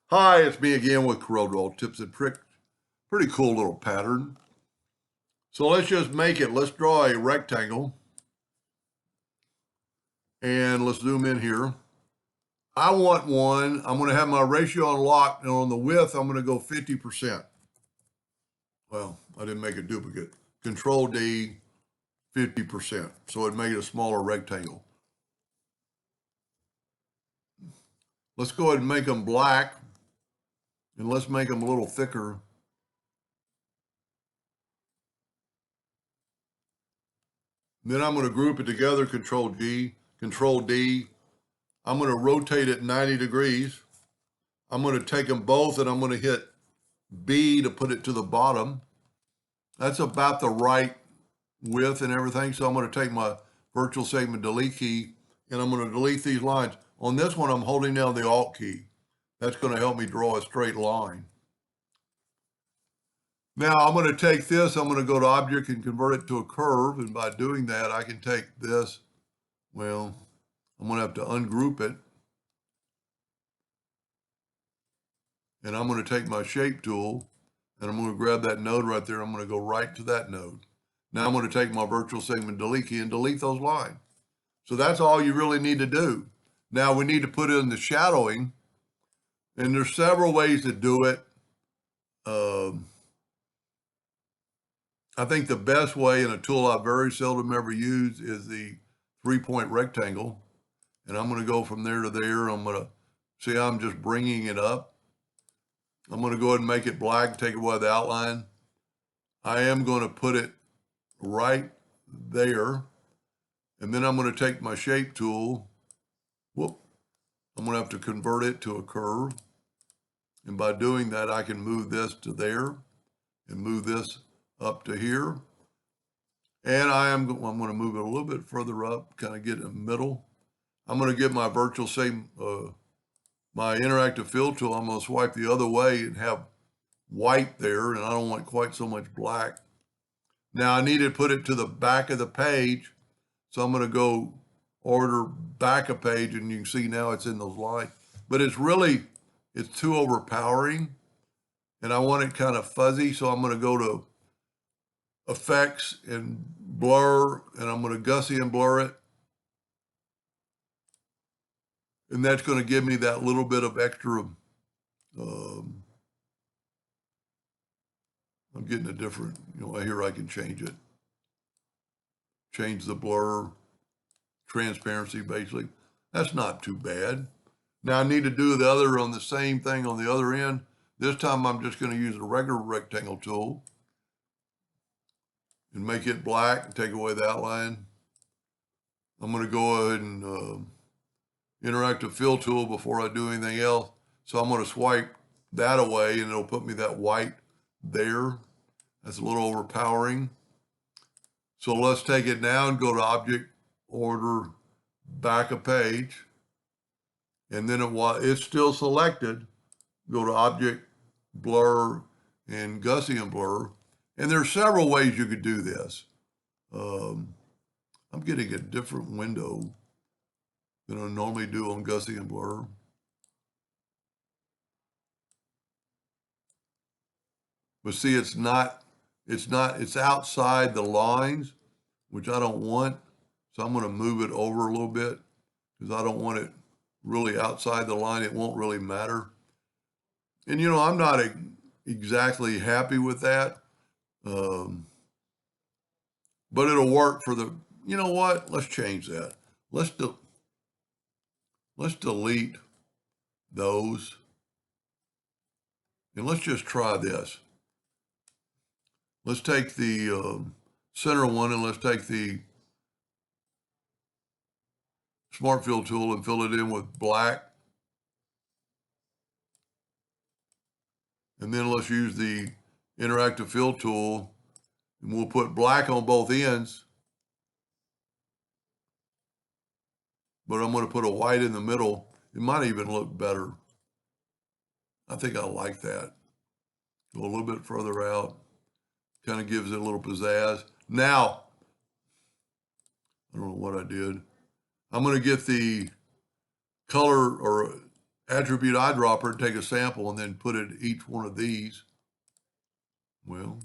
Hi, it's me again with Corel Tips and Tricks. Pretty cool little pattern. So let's just make it. Let's draw a rectangle. And let's zoom in here. I want one. I'm going to have my ratio unlocked. And on the width, I'm going to go 50%. Well, I didn't make a duplicate. Control D, 50%. So it'd make it a smaller rectangle. Let's go ahead and make them black. And let's make them a little thicker. Then I'm going to group it together, Control G, Control D. I'm going to rotate it 90 degrees. I'm going to take them both and I'm going to hit B to put it to the bottom. That's about the right width and everything. So I'm going to take my virtual segment delete key and I'm going to delete these lines. On this one, I'm holding down the Alt key. That's going to help me draw a straight line. Now I'm going to take this, I'm going to go to Object and convert it to a curve. And by doing that, I can take this. Well, I'm going to have to ungroup it. And I'm going to take my shape tool and I'm going to grab that node right there. I'm going to go right to that node. Now I'm going to take my virtual segment delete key and delete those lines. So that's all you really need to do. Now we need to put in the shadowing, and there's several ways to do it. I think the best way, and a tool I very seldom ever use, is the 3-point rectangle. And I'm going to go from there to there. I'm going to see how I'm just bringing it up. I'm going to go ahead and make it black, take away the outline. I am going to put it right there. And then I'm going to take my shape tool. Whoop. I'm going to have to convert it to a curve. And by doing that, I can move this to there and move this up to here. And I'm going to move it a little bit further up, kind of get in the middle. I'm going to get my virtual segment, my interactive fill tool. I'm going to swipe the other way and have white there, and I don't want quite so much black. Now I need to put it to the back of the page, so I'm going to go order back a page, and you can see now it's in those lines. But it's too overpowering, and I want it kind of fuzzy, so I'm going to go to Effects and Blur, and I'm going to Gaussian blur it. And that's going to give me that little bit of extra, I'm getting a different, here I can change it. Change the blur, transparency, basically. That's not too bad. Now I need to do the other on the same thing on the other end. This time I'm just going to use a regular rectangle tool and make it black and take away the outline. I'm going to go ahead and interactive fill tool before I do anything else. So I'm going to swipe that away and it'll put me that white there. That's a little overpowering. So let's take it now and go to Object, Order, Back a Page. And then it's still selected, go to Object, Blur, and Gaussian blur. And there's several ways you could do this. I'm getting a different window than I normally do on Gaussian blur. But see, it's outside the lines, which I don't want. So I'm going to move it over a little bit because I don't want it really outside the line. It won't really matter. And, I'm not exactly happy with that. But it'll work for the, you know what? Let's change that. Let's delete those. And let's just try this. Let's take the center one and let's take the Smart Fill tool and fill it in with black. And then let's use the interactive fill tool and we'll put black on both ends. But I'm going to put a white in the middle. It might even look better. I think I like that. Go a little bit further out. Kind of gives it a little pizzazz. Now, I don't know what I did. I'm going to get the color or attribute eyedropper and take a sample and then put it in each one of these. Well,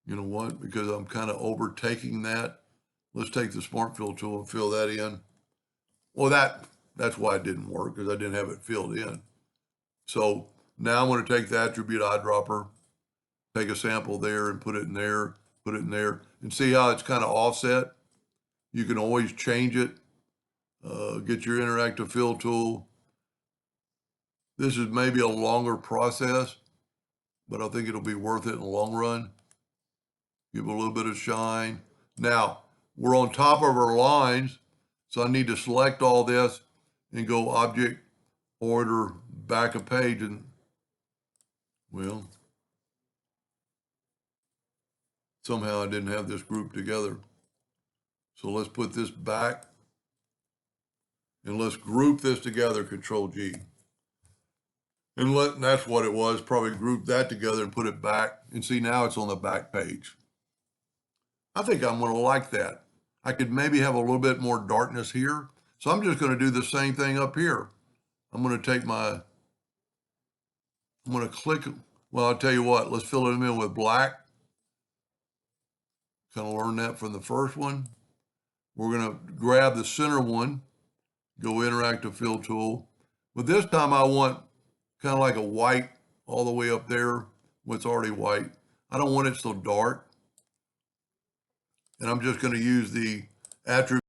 you know what? Because I'm kind of overtaking that. Let's take the Smart Fill tool and fill that in. Well, that's why it didn't work, because I didn't have it filled in. So now I'm going to take the attribute eyedropper, take a sample there and put it in there, put it in there, and see how it's kind of offset. You can always change it. Get your interactive fill tool. This is maybe a longer process, but I think it'll be worth it in the long run. Give it a little bit of shine. Now, we're on top of our lines, so I need to select all this and go object, order, back a page, and, well, somehow I didn't have this group together. So let's put this back, and let's group this together, Control G. And that's what it was, probably group that together and put it back, and see now it's on the back page. I think I'm going to like that. I could maybe have a little bit more darkness here. So I'm just going to do the same thing up here. I'm going to take I'm going to click, well, I'll tell you what, let's fill it in with black. Kind of learn that from the first one. We're going to grab the center one, go interactive fill tool. But this time I want kind of like a white all the way up there, what's already white. I don't want it so dark. And I'm just going to use the attribute